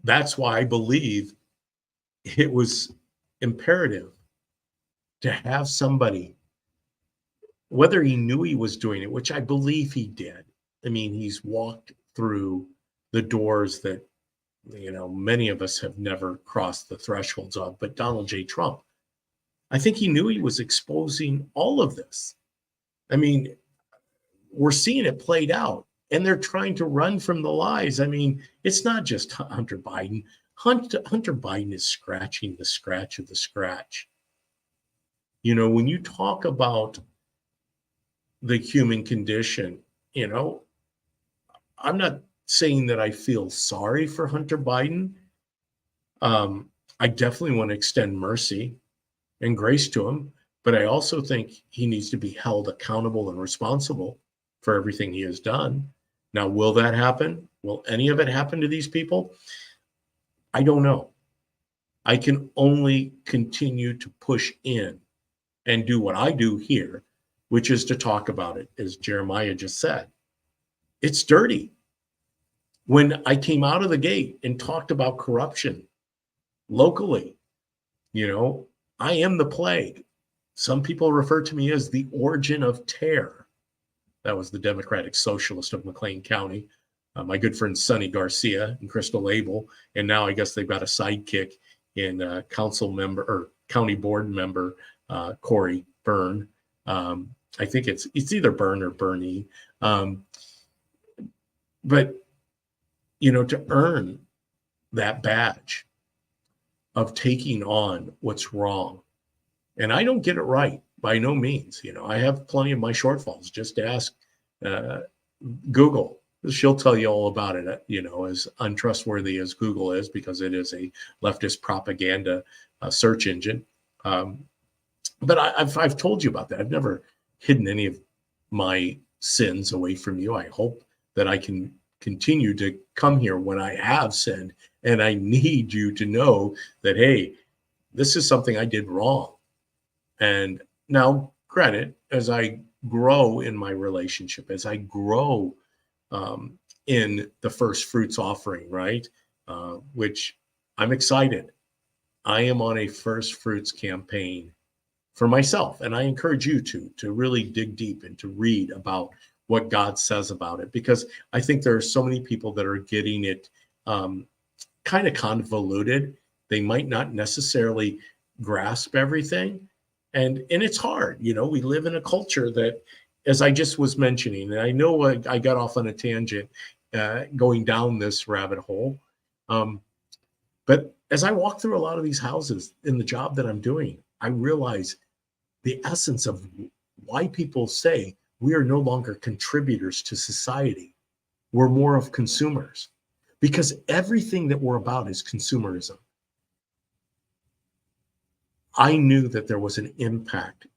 that's why I believe it was imperative to have somebody, whether he knew he was doing it, which I believe he did. I mean, he's walked through the doors that, you know, many of us have never crossed the thresholds of, but Donald J. Trump, I think he knew he was exposing all of this. I mean, we're seeing it played out, and they're trying to run from the lies. I mean, it's not just Hunter Biden. Hunter Biden is scratching the scratch of the scratch. You know, when you talk about the human condition, you know, I'm not saying that I feel sorry for Hunter Biden. I definitely want to extend mercy and grace to him, but I also think he needs to be held accountable and responsible for everything he has done. Now, will that happen? Will any of it happen to these people? I don't know. I can only continue to push in and do what I do here, which is to talk about it, as Jeremiah just said. It's dirty. When I came out of the gate and talked about corruption locally, you know, I am the plague. Some people refer to me as the origin of terror. That was the Democratic Socialist of McLean County, my good friend Sonny Garcia and Crystal Abel. And now I guess they've got a sidekick in council member or county board member, Corey Byrne. I think it's either Byrne or Bernie. But, you know, to earn that badge of taking on what's wrong, and I don't get it right by no means. You know, I have plenty of my shortfalls. Just ask Google. She'll tell you all about it, you know, as untrustworthy as Google is, because it is a leftist propaganda search engine. But I've told you about that. I've never hidden any of my sins away from you. I hope that I can continue to come here when I have sinned, and I need you to know that, hey, this is something I did wrong. And now, granted, as I grow in my relationship, as I grow in the first fruits offering, right? Which I'm excited. I am on a first fruits campaign for myself, and I encourage you to really dig deep and to read about what God says about it, because I think there are so many people that are getting it kind of convoluted. They might not necessarily grasp everything. And it's hard, you know, we live in a culture that, as I just was mentioning, and I know I got off on a tangent going down this rabbit hole. But as I walk through a lot of these houses in the job that I'm doing, I realize the essence of why people say we are no longer contributors to society. We're more of consumers, because everything that we're about is consumerism. I knew that there was an impact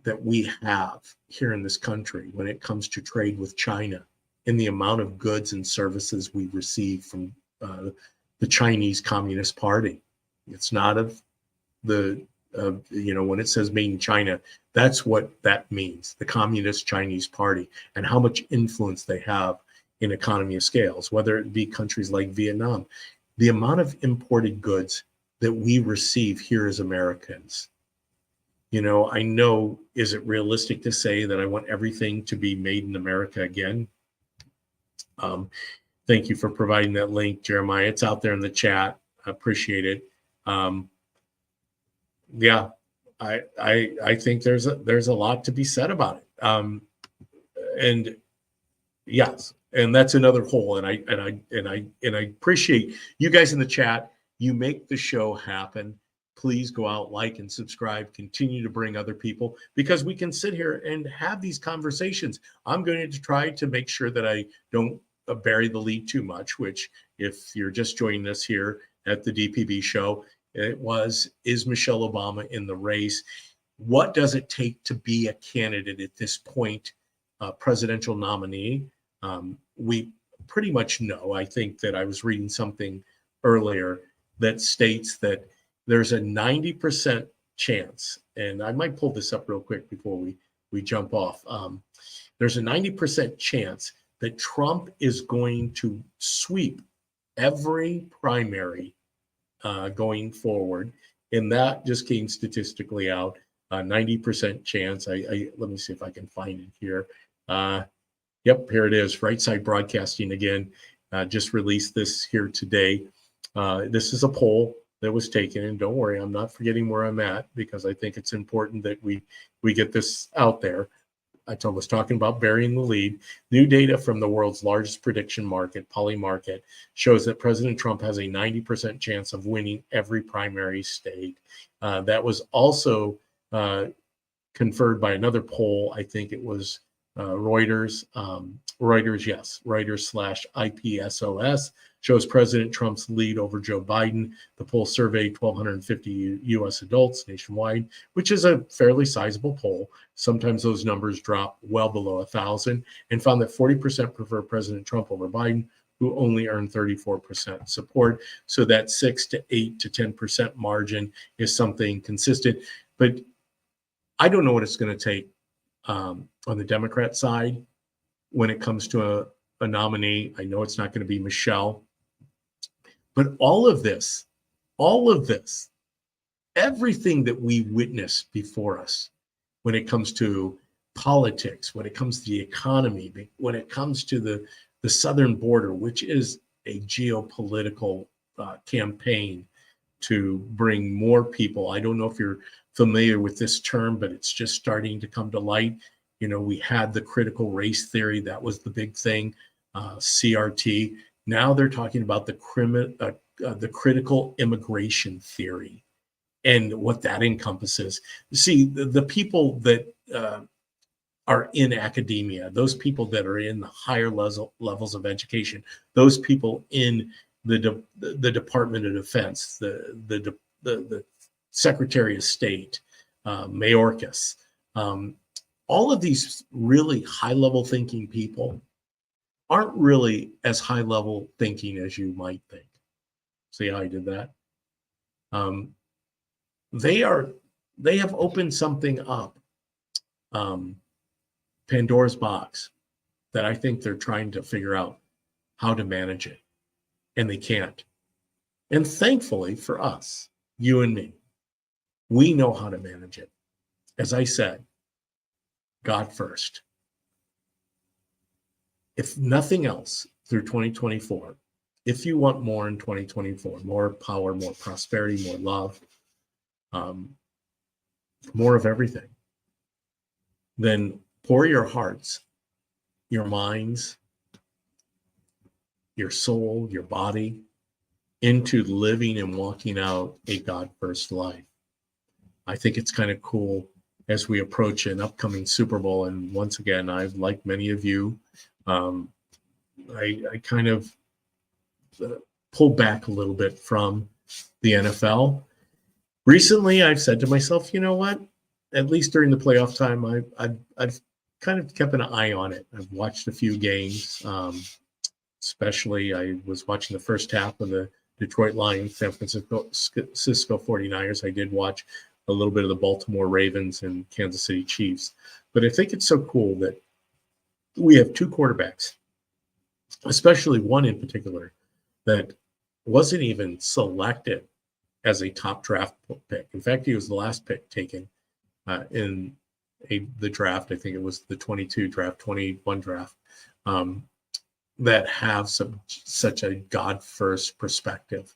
that we have here in this country when it comes to trade with China, in the amount of goods and services we receive from the Chinese Communist Party. It's not of the, you know, when it says made in China, that's what that means, the Communist Chinese Party, and how much influence they have in economy of scales, whether it be countries like Vietnam. The amount of imported goods that we receive here as Americans. You know, I know, is it realistic to say that I want everything to be made in America again? Thank you for providing that link, Jeremiah. It's out there in the chat. I appreciate it. Yeah, I think there's a lot to be said about it. And yes, and that's another whole. And I appreciate you guys in the chat. You make the show happen. please go out, like and subscribe, continue to bring other people, because we can sit here and have these conversations. I'm going to try to make sure that I don't bury the lead too much, which if you're just joining us here at the DPB show, is Michelle Obama in the race? What does it take to be a candidate at this point, presidential nominee? We pretty much know. I think that I was reading something earlier that states that there's a 90% chance, and I might pull this up real quick before we jump off. There's a 90% chance that Trump is going to sweep every primary going forward, and that just came statistically out. 90% chance. I let me see if I can find it here. Yep, here it is. Right Side Broadcasting again just released this here today. This is a poll that was taken, and don't worry, I'm not forgetting where I'm at, because I think it's important that we get this out there. I was talking about burying the lead. New data from the world's largest prediction market, Polymarket, shows that President Trump has a 90% chance of winning every primary state. That was also conferred by another poll. I think it was Reuters. Reuters/IPSOS shows President Trump's lead over Joe Biden. The poll surveyed 1,250 U.S. adults nationwide, which is a fairly sizable poll. Sometimes those numbers drop well below 1,000, and found that 40% prefer President Trump over Biden, who only earned 34% support. So that 6 to 8 to 10% margin is something consistent. But I don't know what it's going to take on the Democrat side when it comes to a nominee. I know it's not going to be Michelle. But all of this, everything that we witnessed before us when it comes to politics, when it comes to the economy, when it comes to the southern border, which is a geopolitical campaign to bring more people. I don't know if you're familiar with this term, but it's just starting to come to light. You know, we had the critical race theory. That was the big thing, CRT. Now they're talking about the critical immigration theory and what that encompasses. See, the people that are in academia, those people that are in the higher levels of education, those people in the Department of Defense, the Secretary of State, Mayorkas, all of these really high-level thinking people aren't really as high-level thinking as you might think. See how I did that? They have opened something up, Pandora's box, that I think they're trying to figure out how to manage it, and they can't. And thankfully for us, you and me, we know how to manage it. As I said, God first. If nothing else, through 2024, if you want more in 2024, more power, more prosperity, more love, more of everything, then pour your hearts, your minds, your soul, your body into living and walking out a God-first life. I think it's kind of cool as we approach an upcoming Super Bowl. And once again, I've, like many of you, I kind of pulled back a little bit from the NFL. Recently, I've said to myself, you know what? At least during the playoff time, I've kind of kept an eye on it. I've watched a few games, especially I was watching the first half of the Detroit Lions, San Francisco 49ers. I did watch a little bit of the Baltimore Ravens and Kansas City Chiefs. But I think it's so cool that we have two quarterbacks, especially one in particular, that wasn't even selected as a top draft pick. In fact, he was the last pick taken in the draft. I think it was the 21 draft, that have such a God-first perspective.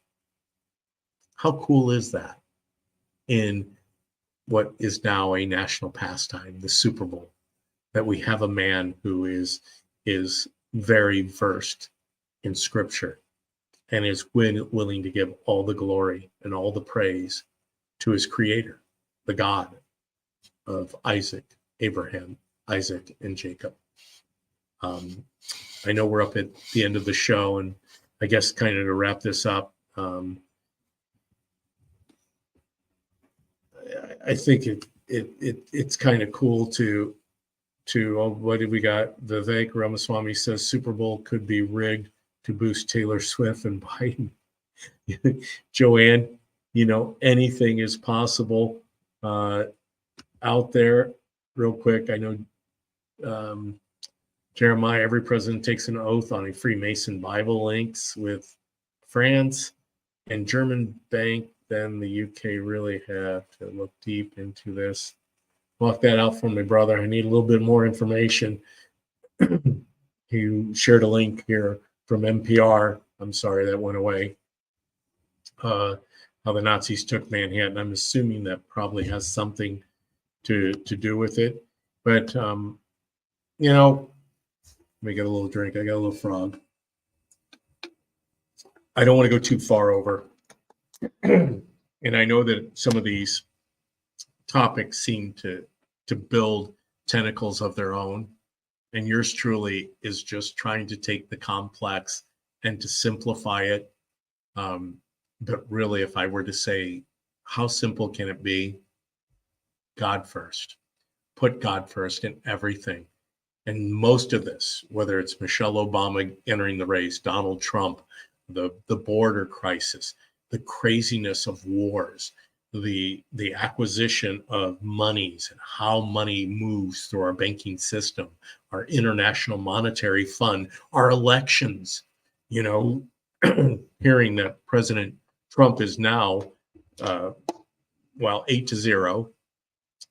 How cool is that in what is now a national pastime, the Super Bowl, that we have a man who is very versed in Scripture and is willing to give all the glory and all the praise to his creator, the God of Isaac, Abraham, Isaac, and Jacob. I know we're up at the end of the show, and I guess kind of to wrap this up, I think it's kind of cool to what did we got? Vivek Ramaswamy says Super Bowl could be rigged to boost Taylor Swift and Biden. Joanne, anything is possible out there. Real quick, I know Jeremiah, every president takes an oath on a Freemason Bible links with France and German bank. Then the UK really have to look deep into this. Block that out for me, brother. I need a little bit more information. You shared a link here from NPR. I'm sorry that went away. How the Nazis took Manhattan. I'm assuming that probably has something to do with it. But, let me get a little drink. I got a little frog. I don't want to go too far over. And I know that some of these topics seem to build tentacles of their own. And yours truly is just trying to take the complex and to simplify it. But really, if I were to say, how simple can it be? God first. Put God first in everything. And most of this, whether it's Michelle Obama entering the race, Donald Trump, the border crisis, the craziness of wars, the acquisition of monies and how money moves through our banking system, our international monetary fund, our elections, hearing that President Trump is now, 8-0.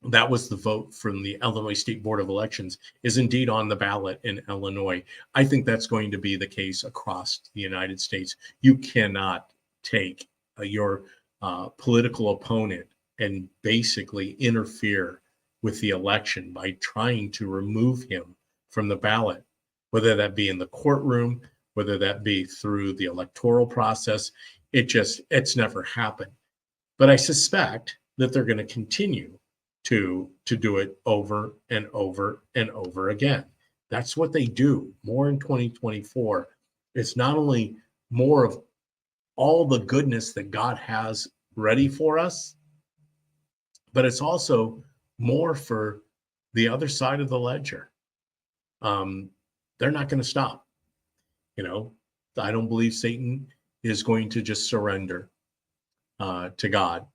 That was the vote from the Illinois State Board of Elections, is indeed on the ballot in Illinois. I think that's going to be the case across the United States. You cannot take your political opponent and basically interfere with the election by trying to remove him from the ballot, whether that be in the courtroom, whether that be through the electoral process. It's never happened. But I suspect that they're going to continue to do it over and over and over again. That's what they do more in 2024. It's not only more of all the goodness that God has ready for us, but it's also more for the other side of the ledger. They're not going to stop. I don't believe Satan is going to just surrender to God.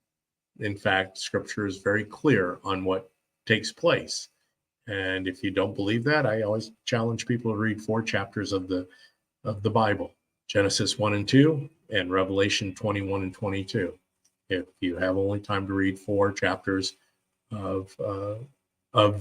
In fact, Scripture is very clear on what takes place. And if you don't believe that, I always challenge people to read 4 chapters of the Bible, Genesis 1 and 2, and Revelation 21 and 22. If you have only time to read 4 chapters of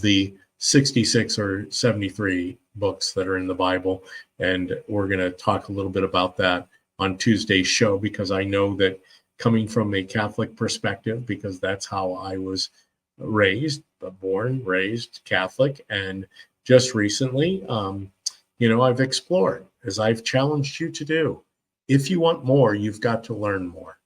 the 66 or 73 books that are in the Bible, and we're going to talk a little bit about that on Tuesday's show, because I know that coming from a Catholic perspective, because that's how I was raised, born, raised Catholic, and just recently, I've explored, as I've challenged you to do. If you want more, you've got to learn more.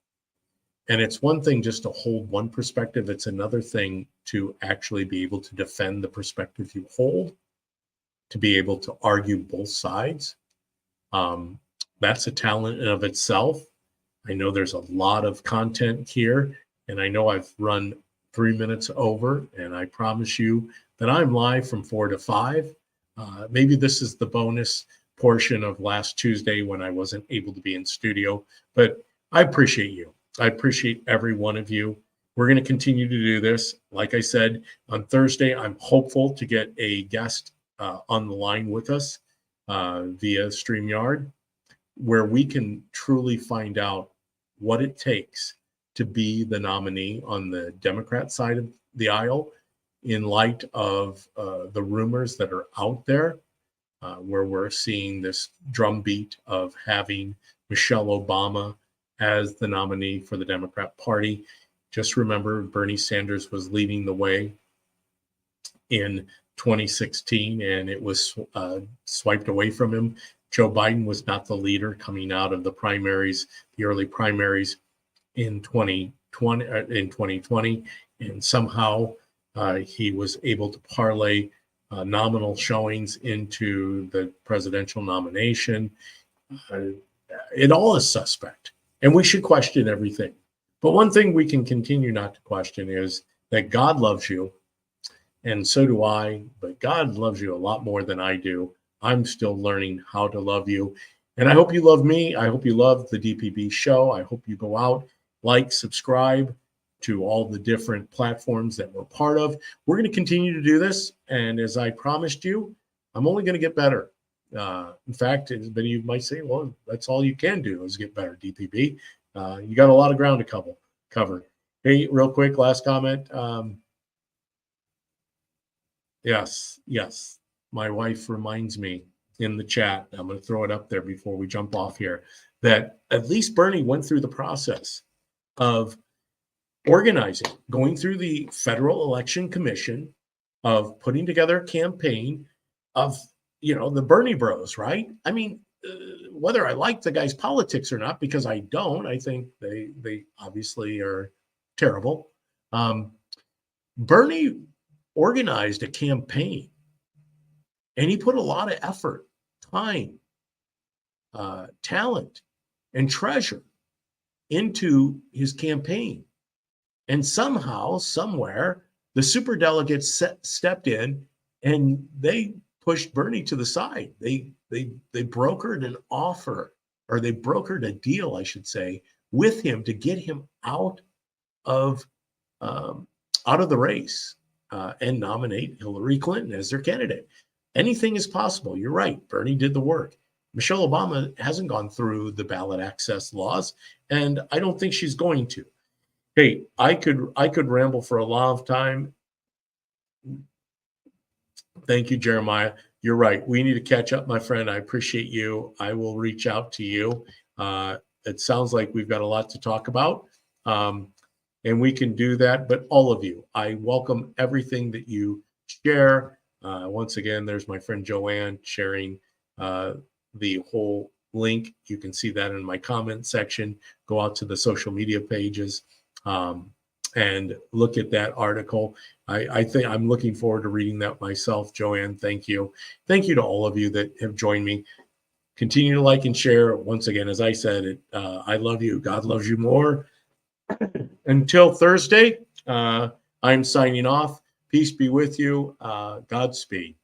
And it's one thing just to hold one perspective. It's another thing to actually be able to defend the perspective you hold, to be able to argue both sides. That's a talent in of itself. I know there's a lot of content here, and I know I've run 3 minutes over, and I promise you that I'm live from 4 to 5. Maybe this is the bonus portion of last Tuesday when I wasn't able to be in studio, but I appreciate you. I appreciate every one of you. We're going to continue to do this. Like I said, on Thursday, I'm hopeful to get a guest on the line with us via StreamYard, where we can truly find out what it takes to be the nominee on the Democrat side of the aisle, in light of the rumors that are out there, where we're seeing this drumbeat of having Michelle Obama as the nominee for the Democrat Party. Just remember, Bernie Sanders was leading the way in 2016, and it was swiped away from him. Joe Biden was not the leader coming out of the primaries, the early primaries in 2020. in 2020, and somehow he was able to parlay nominal showings into the presidential nomination. It all is suspect, and we should question everything. But one thing we can continue not to question is that God loves you, and so do I, but God loves you a lot more than I do. I'm still learning how to love you, and I hope you love me. I hope you love the DPB show. I hope you go out, like, subscribe to all the different platforms that we're part of. We're going to continue to do this, and as I promised you, I'm only going to get better. In fact, as many of you might say, well, that's all you can do is get better, DPB. You got a lot of ground to cover. Hey, real quick, last comment. Yes. My wife reminds me in the chat, I'm going to throw it up there before we jump off here, that at least Bernie went through the process of organizing, going through the Federal Election Commission, of putting together a campaign of, the Bernie bros, right? I mean, whether I like the guy's politics or not, because I don't, I think they obviously are terrible. Bernie organized a campaign, and he put a lot of effort, time, talent, and treasure into his campaign. And somehow, somewhere, the superdelegates stepped in and they pushed Bernie to the side. They brokered an offer, or they brokered a deal, I should say, with him to get him out of the race and nominate Hillary Clinton as their candidate. Anything is possible. You're right. Bernie did the work. Michelle Obama hasn't gone through the ballot access laws, and I don't think she's going to. Hey, I could ramble for a long time. Thank you, Jeremiah. You're right. We need to catch up, my friend. I appreciate you. I will reach out to you. It sounds like we've got a lot to talk about, and we can do that. But all of you, I welcome everything that you share. Once again, there's my friend Joanne sharing the whole link. You can see that in my comment section. Go out to the social media pages and look at that article. I think I'm looking forward to reading that myself. Joanne, thank you. Thank you to all of you that have joined me. Continue to like and share. Once again, as I said, I love you. God loves you more. Until Thursday, I'm signing off. Peace be with you. Godspeed.